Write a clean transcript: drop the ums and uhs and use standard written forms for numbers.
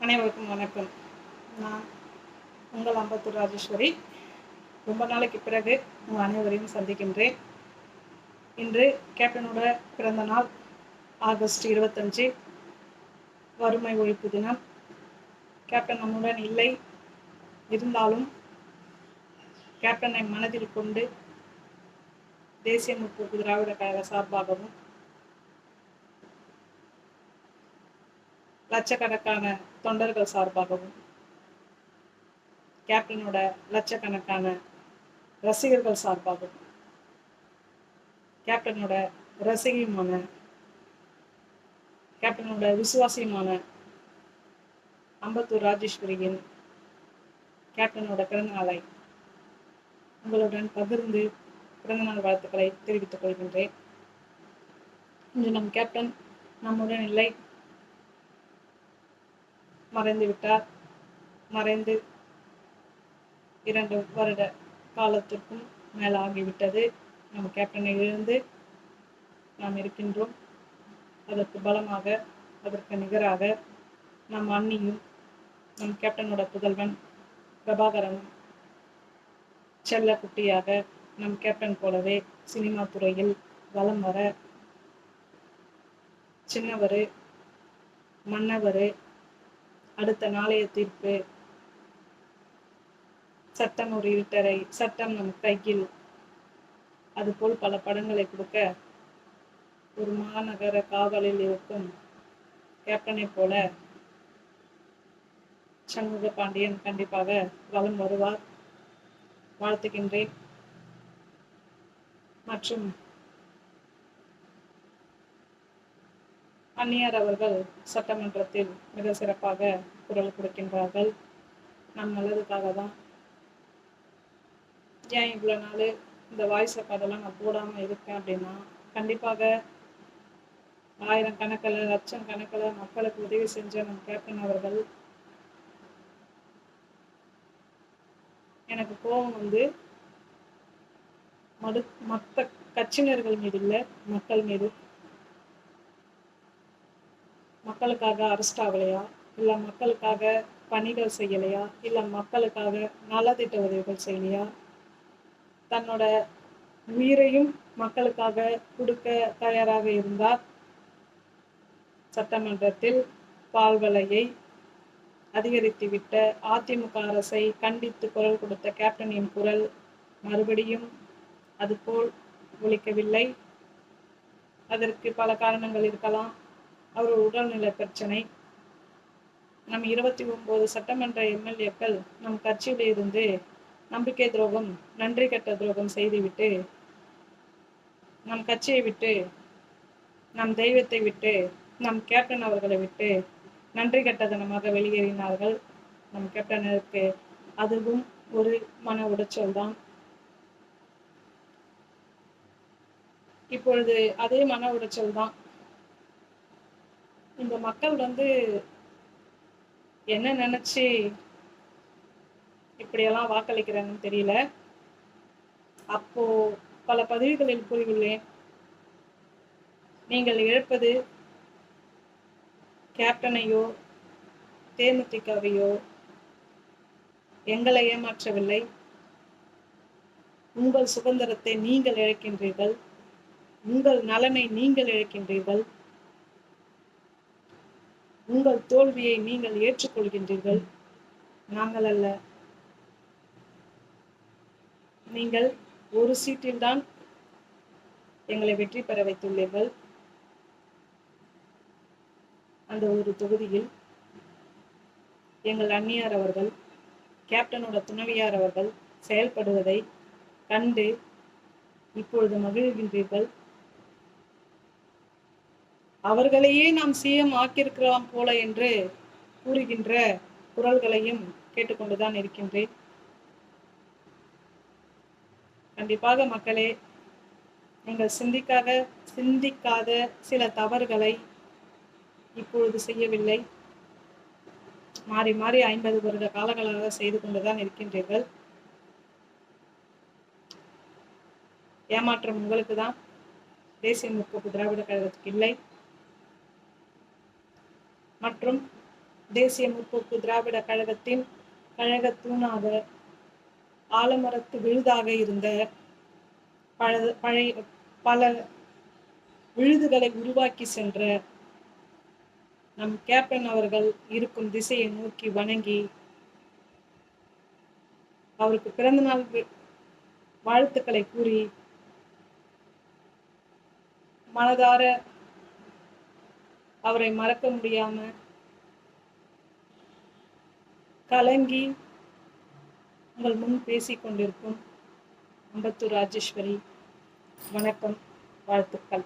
அனைவருக்கும் வணக்கம். நான் உங்கள் அம்பத்தூர் ராஜேஸ்வரி. ரொம்ப நாளைக்கு பிறகு உங்கள் அனைவரையும் சந்திக்கின்றேன். இன்று கேப்டனோட பிறந்த நாள், ஆகஸ்ட் 25, வறுமை ஒழிப்பு தினம். கேப்டன் நம்முடன் இல்லை, இருந்தாலும் கேப்டனை மனதில் கொண்டு தேசிய முற்போக்கு திராவிட கழக சார்பாகவும் லட்சக்கணக்கான தொண்டர்கள் சார்பாகவும் கேப்டனோட லட்சக்கணக்கான ரசிகர்கள் சார்பாகவும் கேப்டனோட ரசிகையுமான கேப்டனோட விசுவாசியுமான அம்பத்தூர் ராஜேஸ்வரியின் கேப்டனோட பிறந்தநாளை உங்களுடன் பகிர்ந்து பிறந்தநாள் வாழ்த்துக்களை தெரிவித்துக் கொள்கின்றேன். இன்று நம் கேப்டன் நம்முடன் இல்லை, மறைந்து விட்டார். மறைந்து 2 வருட காலத்திற்கும் மேலாகிவிட்டது. நம் கேப்டனை இழந்து நாம் இருக்கின்றோம். அதற்கு பலமாக, அதற்கு நிகராக நம் அண்ணியும் நம் கேப்டனோட புதல்வன் பிரபாகரன் செல்ல குட்டியாக நம் கேப்டன் போலவே சினிமா துறையில் வலம் வர சின்னவர், மன்னவர், அடுத்த நாளைய தீர்ப்பு, சட்டம் ஒரு இருட்டரை, சட்டம் நம் கையில், அதுபோல் பல படங்களை கொடுக்க ஒரு மாநகர காவலில் இருக்கும் கேப்டனை போல சண்முக பாண்டியன் கண்டிப்பாக வலம் வருவார். வாழ்த்துகின்றேன். மற்றும் அந்நியார் அவர்கள் சட்டமன்றத்தில் மிக சிறப்பாக குரல் கொடுக்கின்றார்கள். நம் நல்லதுக்காக தான். ஏன் இவ்வளோ நாள் இந்த வாய்ஸ் அதெல்லாம் நான் போடாமல் இருக்கேன் அப்படின்னா, கண்டிப்பாக 1000 கணக்கில், லட்சம் கணக்கில் மக்களுக்கு உதவி செஞ்ச நம் கேப்டன் அவர்கள் எனக்கு கோபம் வந்து மற்ற கட்சியினர்கள் மீது இல்லை, மக்கள் மீது. மக்களுக்காக அரெஸ்ட் ஆகலையா, இல்லை மக்களுக்காக பணிகள் செய்யலையா, இல்லை மக்களுக்காக நலத்திட்ட உதவிகள் செய்யலையா, தன்னோட உயிரையும் மக்களுக்காக கொடுக்க தயாராக இருந்தார். சட்டமன்றத்தில் பால் விலையை அதிகரித்துவிட்ட அதிமுக அரசை கண்டித்து குரல் கொடுத்த கேப்டனின் குரல் மறுபடியும் அதுபோல் ஒலிக்கவில்லை. அதற்கு பல காரணங்கள் இருக்கலாம். அவர் உடல்நல பிரச்சனை. நம் 29 சட்டமன்ற எம்எல்ஏக்கள் நம் கட்சியில் இருந்து நம்பிக்கை துரோகம், நன்றி கெட்ட துரோகம் செய்துவிட்டு நம் கட்சியை விட்டு, நம் தெய்வத்தை விட்டு, நம் கேப்டன் அவர்களை விட்டு நன்றி கெட்டதனமாக வெளியேறினார்கள். நம் கேப்டனுக்கு அதுவும் ஒரு மன உடைச்சல் தான். இப்பொழுது அதே மன உடைச்சல் தான். இந்த மக்கள் வந்து என்ன நினைச்சு இப்படியெல்லாம் வாக்களிக்கிறாங்கன்னு தெரியல. அப்போ பல பதிவுகளில் கூறியுள்ளேன், நீங்கள் இழப்பது கேப்டனையோ தேமுதிகவையோ எங்களை ஏமாற்றவில்லை, உங்கள் சுதந்திரத்தை நீங்கள் இழக்கின்றீர்கள், உங்கள் நலனை நீங்கள் இழக்கின்றீர்கள், உங்கள் தோல்வியை நீங்கள் ஏற்றுக்கொள்கின்றீர்கள், நாங்கள் அல்ல. நீங்கள் ஒரு சீட்டில் தான் எங்களை வெற்றி பெற வைத்துள்ளீர்கள். அந்த ஒரு தொகுதியில் எங்கள் அண்ணியார் அவர்கள், கேப்டனோட துணைவியார் அவர்கள் செயல்படுவதை கண்டு இப்பொழுது மகிழ்கின்றீர்கள். அவர்களையே நாம் சிஎம் ஆக்கியிருக்கலாம் போல என்று கூறுகின்ற குரல்களையும் கேட்டுக்கொண்டுதான் இருக்கின்றேன். கண்டிப்பாக மக்களே, நீங்கள் சிந்திக்காத சில தவறுகளை இப்பொழுது செய்யவில்லை. மாறி மாறி 50 வருட காலங்களாக செய்து கொண்டுதான் இருக்கின்றீர்கள். ஏமாற்றம் உங்களுக்கு தான், தேசிய முற்போக்கு திராவிட கழகத்துக்கு இல்லை. மற்றும் தேசிய முற்போக்கு திராவிட கழகத்தின் கழக தூணாக, ஆலமரத்து விழுதாக இருந்த பழைய பல விழுதுகளை உருவாக்கி சென்ற நம் கேப்டன் அவர்கள் இருக்கும் திசையை நோக்கி வணங்கி அவருக்கு பிறந்தநாள் வாழ்த்துக்களை கூறி மனதார அவரை மறக்க முடியாம கலங்கி உங்கள் முன் பேசிக் கொண்டிருக்கும் அம்பத்தூர் ராஜேஸ்வரி. வணக்கம், வாழ்த்துக்கள்.